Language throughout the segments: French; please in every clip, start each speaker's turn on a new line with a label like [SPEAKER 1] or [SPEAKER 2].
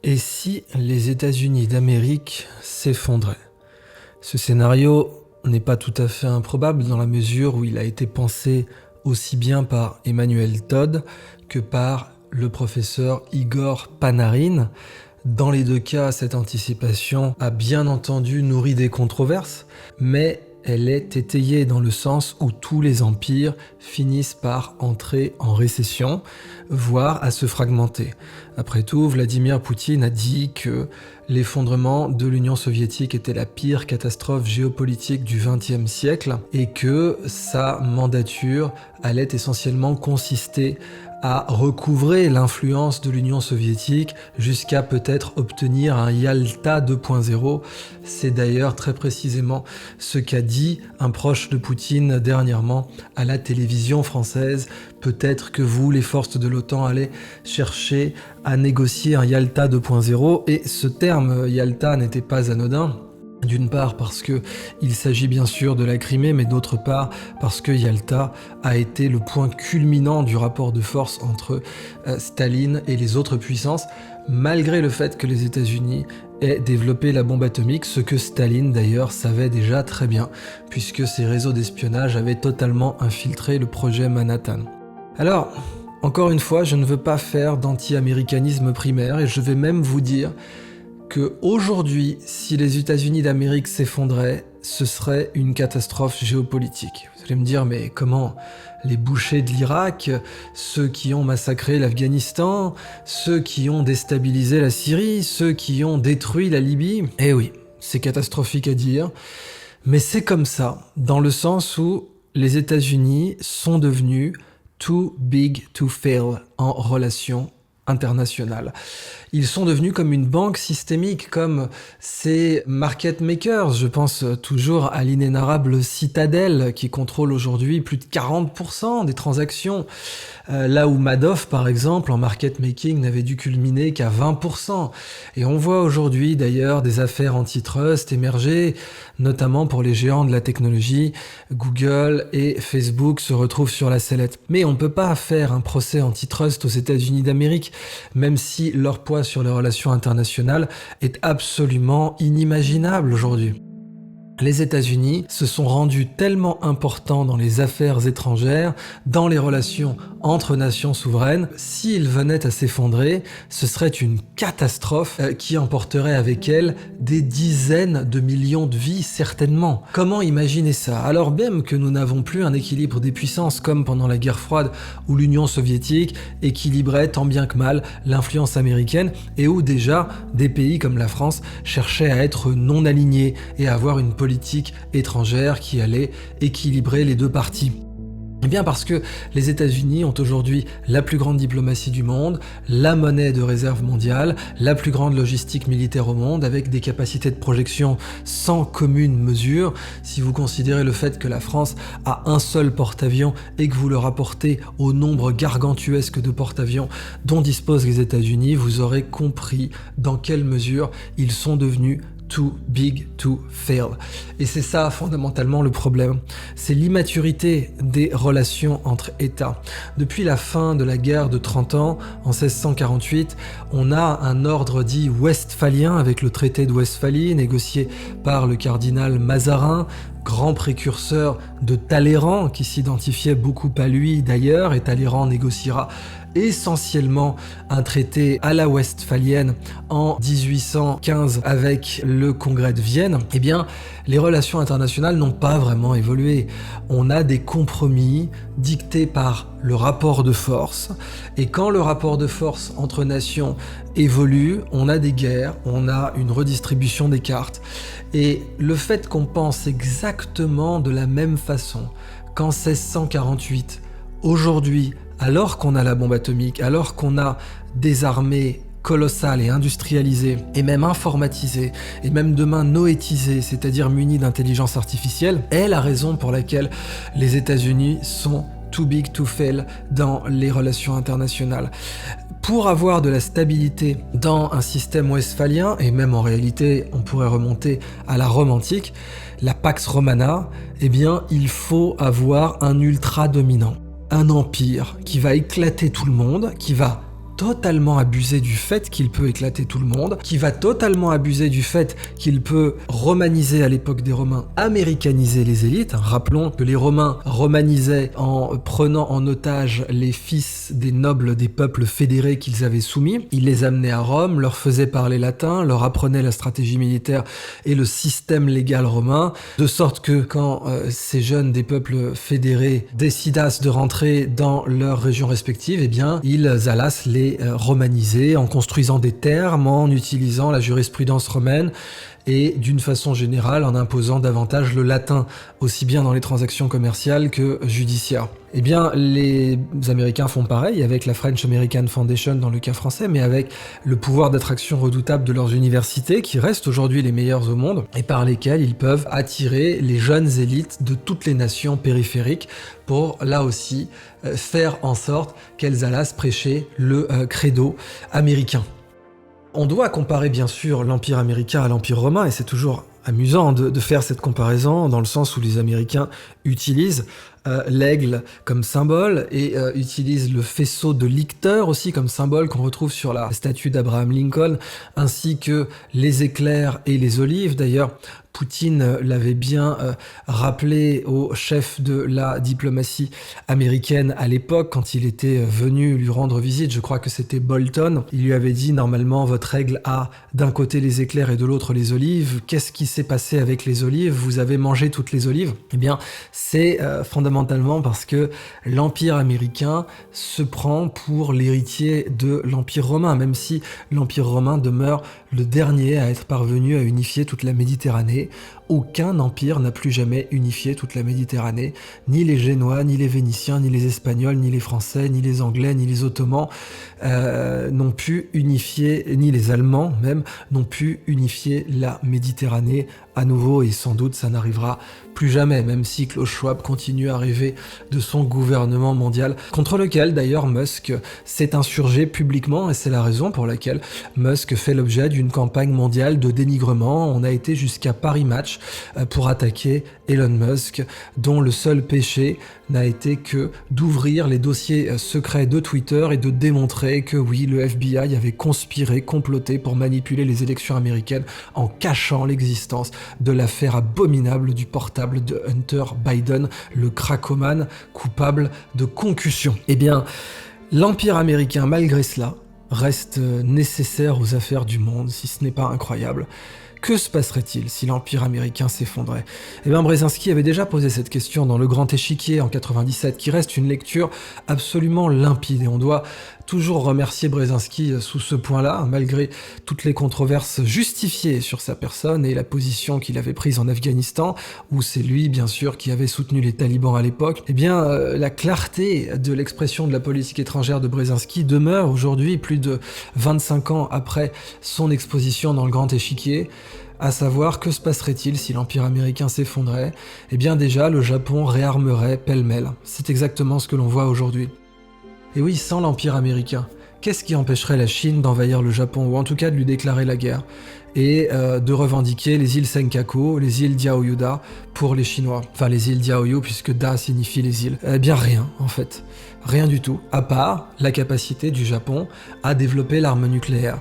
[SPEAKER 1] Et si les États-Unis d'Amérique s'effondraient? Ce scénario n'est pas tout à fait improbable dans la mesure où il a été pensé aussi bien par Emmanuel Todd que par le professeur Igor Panarin. Dans les deux cas, cette anticipation a bien entendu nourri des controverses, mais elle est étayée dans le sens où tous les empires finissent par entrer en récession, voire à se fragmenter. Après tout, Vladimir Poutine a dit que l'effondrement de l'Union soviétique était la pire catastrophe géopolitique du XXe siècle et que sa mandature allait essentiellement consister à recouvrer l'influence de l'Union soviétique jusqu'à peut-être obtenir un Yalta 2.0. C'est d'ailleurs très précisément ce qu'a dit un proche de Poutine dernièrement à la télévision française. Peut-être que vous, les forces de l'OTAN, allez chercher à négocier un Yalta 2.0, et ce terme Yalta n'était pas anodin. D'une part parce qu'il s'agit bien sûr de la Crimée, mais d'autre part parce que Yalta a été le point culminant du rapport de force entre Staline et les autres puissances, malgré le fait que les États-Unis aient développé la bombe atomique, ce que Staline d'ailleurs savait déjà très bien, puisque ses réseaux d'espionnage avaient totalement infiltré le projet Manhattan. Alors, encore une fois, je ne veux pas faire d'anti-américanisme primaire, et je vais même vous dire que aujourd'hui, si les États-Unis d'Amérique s'effondraient, ce serait une catastrophe géopolitique. Vous allez me dire, mais comment? Les bouchers de l'Irak, ceux qui ont massacré l'Afghanistan, ceux qui ont déstabilisé la Syrie, ceux qui ont détruit la Libye? Eh oui, c'est catastrophique à dire, mais c'est comme ça, dans le sens où les États-Unis sont devenus too big to fail en relation internationale. Ils sont devenus comme une banque systémique, comme ces market makers. Je pense toujours à l'inénarrable Citadel qui contrôle aujourd'hui plus de 40% des transactions, là où Madoff, par exemple, en market making n'avait dû culminer qu'à 20%. Et on voit aujourd'hui d'ailleurs des affaires antitrust émerger, notamment pour les géants de la technologie. Google et Facebook se retrouvent sur la sellette. Mais on ne peut pas faire un procès antitrust aux États-Unis d'Amérique, même si leur poids sur les relations internationales est absolument inimaginable aujourd'hui. Les États-Unis se sont rendus tellement importants dans les affaires étrangères, dans les relations entre nations souveraines. S'ils venaient à s'effondrer, ce serait une catastrophe qui emporterait avec elle des dizaines de millions de vies, certainement. Comment imaginer ça? Alors même que nous n'avons plus un équilibre des puissances comme pendant la guerre froide, où l'Union soviétique équilibrait tant bien que mal l'influence américaine, et où déjà des pays comme la France cherchaient à être non alignés et à avoir une politique étrangère qui allait équilibrer les deux parties. Eh bien parce que les États-Unis ont aujourd'hui la plus grande diplomatie du monde, la monnaie de réserve mondiale, la plus grande logistique militaire au monde, avec des capacités de projection sans commune mesure. Si vous considérez le fait que la France a un seul porte-avions et que vous le rapportez au nombre gargantuesque de porte-avions dont disposent les États-Unis, vous aurez compris dans quelle mesure ils sont devenus too big to fail. Et c'est ça fondamentalement le problème. C'est l'immaturité des relations entre États. Depuis la fin de la guerre de 30 ans, en 1648, on a un ordre dit westphalien avec le traité de Westphalie, négocié par le cardinal Mazarin, grand précurseur de Talleyrand, qui s'identifiait beaucoup à lui d'ailleurs, et Talleyrand négociera essentiellement un traité à la westphalienne en 1815 avec le congrès de Vienne. Eh bien, les relations internationales n'ont pas vraiment évolué. On a des compromis dictés par le rapport de force, et quand le rapport de force entre nations évolue, on a des guerres, on a une redistribution des cartes. Et le fait qu'on pense exactement de la même façon qu'en 1648, aujourd'hui, alors qu'on a la bombe atomique, alors qu'on a des armées colossales et industrialisées, et même informatisées, et même demain noétisées, c'est-à-dire munies d'intelligence artificielle, est la raison pour laquelle les États-Unis sont too big to fail dans les relations internationales. Pour avoir de la stabilité dans un système westphalien, et même en réalité on pourrait remonter à la Rome antique, la Pax Romana, eh bien il faut avoir un ultra dominant. Un empire qui va éclater tout le monde, qui va totalement abuser du fait qu'il peut éclater tout le monde, qui va totalement abuser du fait qu'il peut romaniser à l'époque des Romains, américaniser les élites. Rappelons que les Romains romanisaient en prenant en otage les fils des nobles des peuples fédérés qu'ils avaient soumis. Ils les amenaient à Rome, leur faisaient parler latin, leur apprenaient la stratégie militaire et le système légal romain, de sorte que quand ces jeunes des peuples fédérés décidassent de rentrer dans leurs régions respectives, eh bien, ils allassent les romaniser en construisant des termes, en utilisant la jurisprudence romaine et d'une façon générale en imposant davantage le latin, aussi bien dans les transactions commerciales que judiciaires. Eh bien, les Américains font pareil avec la French American Foundation dans le cas français, mais avec le pouvoir d'attraction redoutable de leurs universités, qui restent aujourd'hui les meilleures au monde, et par lesquelles ils peuvent attirer les jeunes élites de toutes les nations périphériques pour, là aussi, faire en sorte qu'elles allassent prêcher le credo américain. On doit comparer bien sûr l'Empire américain à l'Empire romain, et c'est toujours amusant de faire cette comparaison, dans le sens où les Américains utilisent l'aigle comme symbole et utilisent le faisceau de licteurs aussi comme symbole qu'on retrouve sur la statue d'Abraham Lincoln, ainsi que les éclairs et les olives. D'ailleurs, Poutine l'avait bien rappelé au chef de la diplomatie américaine à l'époque, quand il était venu lui rendre visite, je crois que c'était Bolton. Il lui avait dit, normalement, votre aigle a d'un côté les éclairs et de l'autre les olives. Qu'est-ce qui s'est passé avec les olives? Vous avez mangé toutes les olives? Eh bien, c'est fondamentalement parce que l'Empire américain se prend pour l'héritier de l'Empire romain, même si l'Empire romain demeure le dernier à être parvenu à unifier toute la Méditerranée. Aucun empire n'a plus jamais unifié toute la Méditerranée. Ni les Génois, ni les Vénitiens, ni les Espagnols, ni les Français, ni les Anglais, ni les Ottomans n'ont pu unifier, ni les Allemands même, n'ont pu unifier la Méditerranée à nouveau, et sans doute ça n'arrivera plus jamais, même si Klaus Schwab continue à rêver de son gouvernement mondial, contre lequel d'ailleurs Musk s'est insurgé publiquement, et c'est la raison pour laquelle Musk fait l'objet d'une campagne mondiale de dénigrement. On a été jusqu'à Paris Match pour attaquer Elon Musk, dont le seul péché n'a été que d'ouvrir les dossiers secrets de Twitter et de démontrer que oui, le FBI avait conspiré, comploté pour manipuler les élections américaines en cachant l'existence de l'affaire abominable du portable de Hunter Biden, le cracomane coupable de concussion. Eh bien, l'Empire américain, malgré cela, reste nécessaire aux affaires du monde, si ce n'est pas incroyable. Que se passerait-il si l'Empire américain s'effondrait? Eh bien, Brzezinski avait déjà posé cette question dans Le Grand Échiquier en 97, qui reste une lecture absolument limpide, et on doit toujours remercier Brzezinski sous ce point-là, malgré toutes les controverses justifiées sur sa personne et la position qu'il avait prise en Afghanistan, où c'est lui, bien sûr, qui avait soutenu les talibans à l'époque. Eh bien, la clarté de l'expression de la politique étrangère de Brzezinski demeure aujourd'hui, plus de 25 ans après son exposition dans Le Grand Échiquier, à savoir, que se passerait-il si l'Empire américain s'effondrait? Eh bien déjà, le Japon réarmerait pêle-mêle. C'est exactement ce que l'on voit aujourd'hui. Et oui, sans l'Empire américain, qu'est-ce qui empêcherait la Chine d'envahir le Japon, ou en tout cas de lui déclarer la guerre, et de revendiquer les îles Senkaku, les îles Diaoyuda pour les Chinois? Enfin, les îles Diaoyu, puisque Da signifie les îles. Eh bien rien, en fait. Rien du tout, à part la capacité du Japon à développer l'arme nucléaire.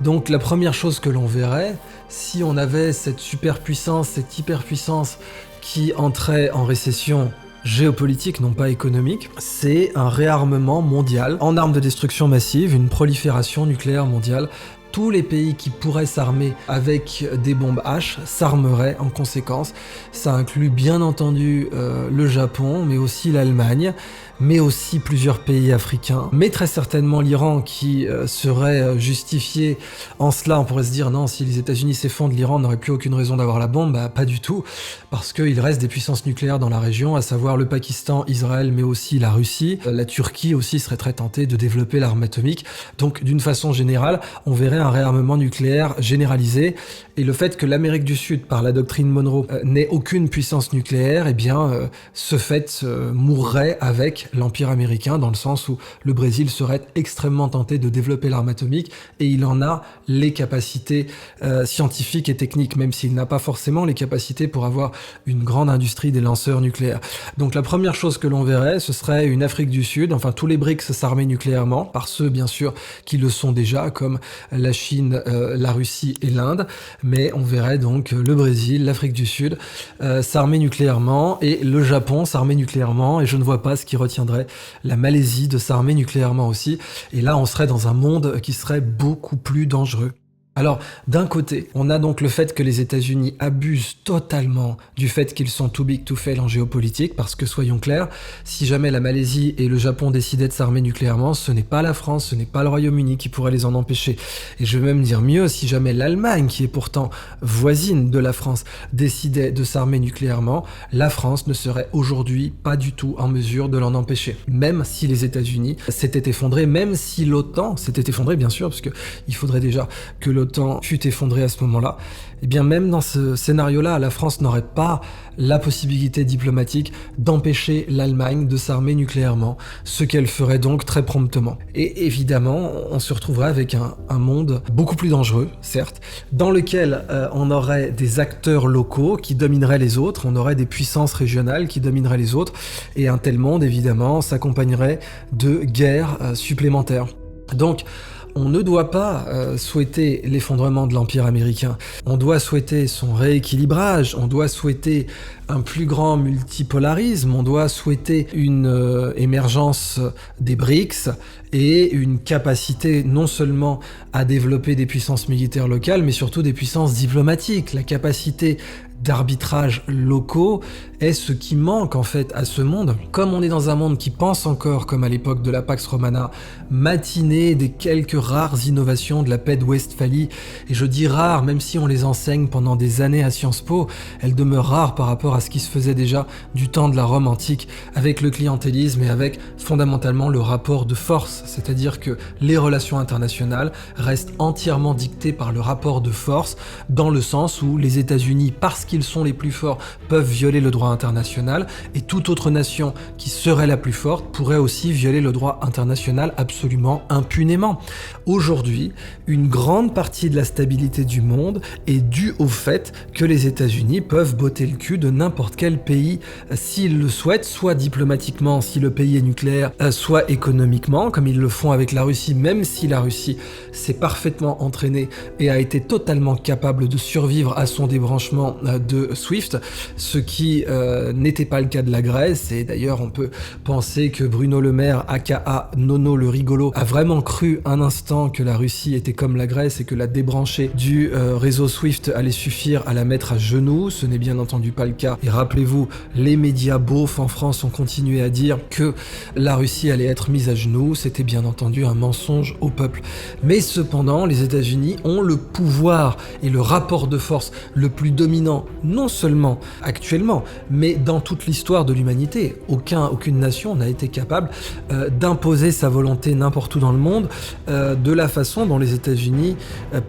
[SPEAKER 1] Donc la première chose que l'on verrait, si on avait cette superpuissance, cette hyperpuissance qui entrait en récession géopolitique, non pas économique, c'est un réarmement mondial en armes de destruction massive, une prolifération nucléaire mondiale. Tous les pays qui pourraient s'armer avec des bombes H s'armeraient en conséquence. Ça inclut bien entendu le Japon, mais aussi l'Allemagne, mais aussi plusieurs pays africains, mais très certainement l'Iran, qui serait justifié en cela. On pourrait se dire, non, si les États-Unis s'effondrent, l'Iran n'aurait plus aucune raison d'avoir la bombe. Bah, pas du tout, parce qu'il reste des puissances nucléaires dans la région, à savoir le Pakistan, Israël, mais aussi la Russie. La Turquie aussi serait très tentée de développer l'arme atomique. Donc, d'une façon générale, on verrait un réarmement nucléaire généralisé, et le fait que l'Amérique du Sud, par la doctrine Monroe, n'ait aucune puissance nucléaire, eh bien, ce fait mourrait avec avec l'Empire américain, dans le sens où le Brésil serait extrêmement tenté de développer l'arme atomique, et il en a les capacités scientifiques et techniques, même s'il n'a pas forcément les capacités pour avoir une grande industrie des lanceurs nucléaires. Donc la première chose que l'on verrait, ce serait une Afrique du Sud, enfin tous les BRICS s'armer nucléairement, par ceux bien sûr qui le sont déjà, comme la Chine, la Russie et l'Inde, mais on verrait donc le Brésil, l'Afrique du Sud s'armer nucléairement, et le Japon s'armer nucléairement, et je ne vois pas ce qui retiendrait la Malaisie de s'armer nucléairement aussi, et là on serait dans un monde qui serait beaucoup plus dangereux. Alors, d'un côté, on a donc le fait que les États-Unis abusent totalement du fait qu'ils sont too big to fail en géopolitique, parce que soyons clairs, si jamais la Malaisie et le Japon décidaient de s'armer nucléairement, ce n'est pas la France, ce n'est pas le Royaume-Uni qui pourrait les en empêcher. Et je vais même dire mieux, si jamais l'Allemagne, qui est pourtant voisine de la France, décidait de s'armer nucléairement, la France ne serait aujourd'hui pas du tout en mesure de l'en empêcher. Même si les États-Unis s'étaient effondrés, même si l'OTAN s'était effondrée, bien sûr, parce qu'il faudrait déjà que l'OTAN fut effondré à ce moment-là, et bien même dans ce scénario-là, la France n'aurait pas la possibilité diplomatique d'empêcher l'Allemagne de s'armer nucléairement, ce qu'elle ferait donc très promptement. Et évidemment, on se retrouverait avec un monde beaucoup plus dangereux, certes, dans lequel on aurait des acteurs locaux qui domineraient les autres, on aurait des puissances régionales qui domineraient les autres, et un tel monde, évidemment, s'accompagnerait de guerres supplémentaires. Donc, on ne doit pas souhaiter l'effondrement de l'Empire américain. On doit souhaiter son rééquilibrage, on doit souhaiter un plus grand multipolarisme, on doit souhaiter une émergence des BRICS et une capacité non seulement à développer des puissances militaires locales, mais surtout des puissances diplomatiques. La capacité d'arbitrage locaux est ce qui manque en fait à ce monde. Comme on est dans un monde qui pense encore, comme à l'époque de la Pax Romana, matiner des quelques rares innovations de la paix de Westphalie, et je dis rares même si on les enseigne pendant des années à Sciences Po, elles demeurent rares par rapport à ce qui se faisait déjà du temps de la Rome antique, avec le clientélisme et avec fondamentalement le rapport de force, c'est-à-dire que les relations internationales restent entièrement dictées par le rapport de force, dans le sens où les États-Unis, parce qu'ils sont les plus forts, peuvent violer le droit international, et toute autre nation qui serait la plus forte pourrait aussi violer le droit international absolument impunément. Aujourd'hui, une grande partie de la stabilité du monde est due au fait que les États-Unis peuvent botter le cul de n'importe quel pays s'ils le souhaitent, soit diplomatiquement si le pays est nucléaire, soit économiquement, comme ils le font avec la Russie, même si la Russie s'est parfaitement entraînée et a été totalement capable de survivre à son débranchement de SWIFT, ce qui n'était pas le cas de la Grèce. Et d'ailleurs on peut penser que Bruno Le Maire, aka Nono le rigolo, a vraiment cru un instant que la Russie était comme la Grèce et que la débrancher du réseau SWIFT allait suffire à la mettre à genoux. Ce n'est bien entendu pas le cas, et rappelez-vous, les médias beaufs en France ont continué à dire que la Russie allait être mise à genoux. C'était bien entendu un mensonge au peuple. Mais cependant, les États-Unis ont le pouvoir et le rapport de force le plus dominant, non seulement actuellement, mais dans toute l'histoire de l'humanité. Aucune nation n'a été capable d'imposer sa volonté n'importe où dans le monde de la façon dont les États-Unis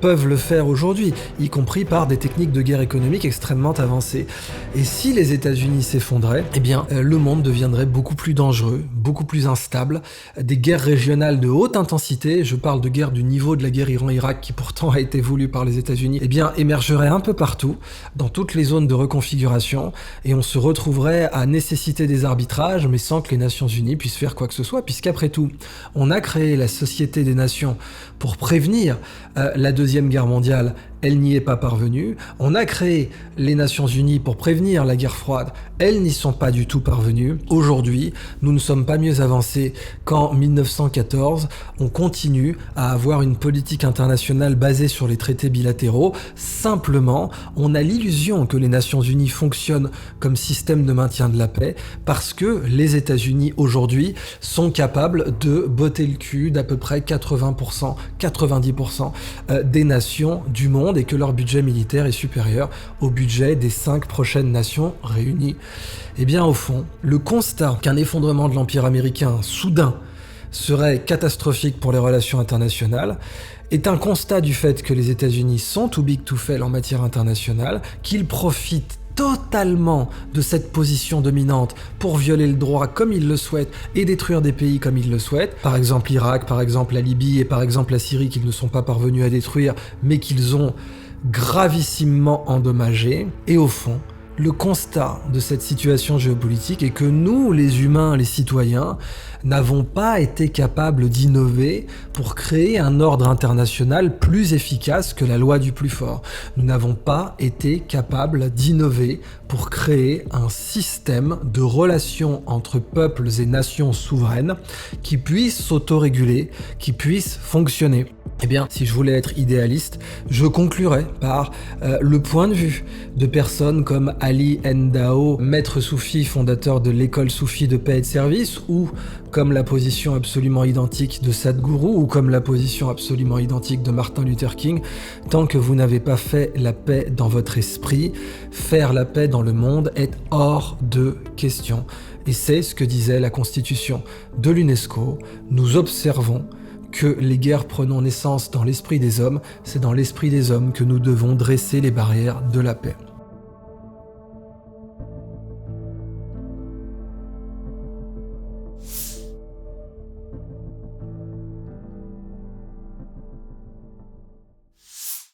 [SPEAKER 1] peuvent le faire aujourd'hui, y compris par des techniques de guerre économique extrêmement avancées. Et si les États-Unis s'effondraient, eh bien le monde deviendrait beaucoup plus dangereux, beaucoup plus instable. Des guerres régionales de haute intensité, je parle de guerre du niveau de la guerre Iran-Irak qui pourtant a été voulue par les États-Unis, eh bien émergeraient un peu partout, dans toutes les zones de reconfiguration, et on se retrouverait à nécessiter des arbitrages, mais sans que les Nations Unies puissent faire quoi que ce soit, puisqu'après tout, on a créé la Société des Nations pour prévenir la Deuxième Guerre mondiale. Elle n'y est pas parvenue. On a créé les Nations Unies pour prévenir la guerre froide. Elles n'y sont pas du tout parvenues. Aujourd'hui, nous ne sommes pas mieux avancés qu'en 1914. On continue à avoir une politique internationale basée sur les traités bilatéraux. Simplement, on a l'illusion que les Nations Unies fonctionnent comme système de maintien de la paix parce que les États-Unis aujourd'hui sont capables de botter le cul d'à peu près 80%, 90% des nations du monde, et que leur budget militaire est supérieur au budget des 5 prochaines nations réunies. Et bien au fond, le constat qu'un effondrement de l'Empire américain soudain serait catastrophique pour les relations internationales est un constat du fait que les États-Unis sont too big to fail en matière internationale, qu'ils profitent totalement de cette position dominante pour violer le droit comme ils le souhaitent et détruire des pays comme ils le souhaitent, par exemple l'Irak, par exemple la Libye et par exemple la Syrie qu'ils ne sont pas parvenus à détruire mais qu'ils ont gravissimement endommagé. Et au fond, le constat de cette situation géopolitique est que nous, les humains, les citoyens, n'avons pas été capables d'innover pour créer un ordre international plus efficace que la loi du plus fort. Nous n'avons pas été capables d'innover pour créer un système de relations entre peuples et nations souveraines qui puisse s'autoréguler, qui puisse fonctionner. Eh bien, si je voulais être idéaliste, je conclurais par le point de vue de personnes comme Ali Ndao, maître soufi, fondateur de l'école soufie de paix et de service, ou comme la position absolument identique de Sadhguru, ou comme la position absolument identique de Martin Luther King. Tant que vous n'avez pas fait la paix dans votre esprit, faire la paix dans le monde est hors de question. Et c'est ce que disait la constitution de l'UNESCO. Nous observons que les guerres prenant naissance dans l'esprit des hommes, c'est dans l'esprit des hommes que nous devons dresser les barrières de la paix.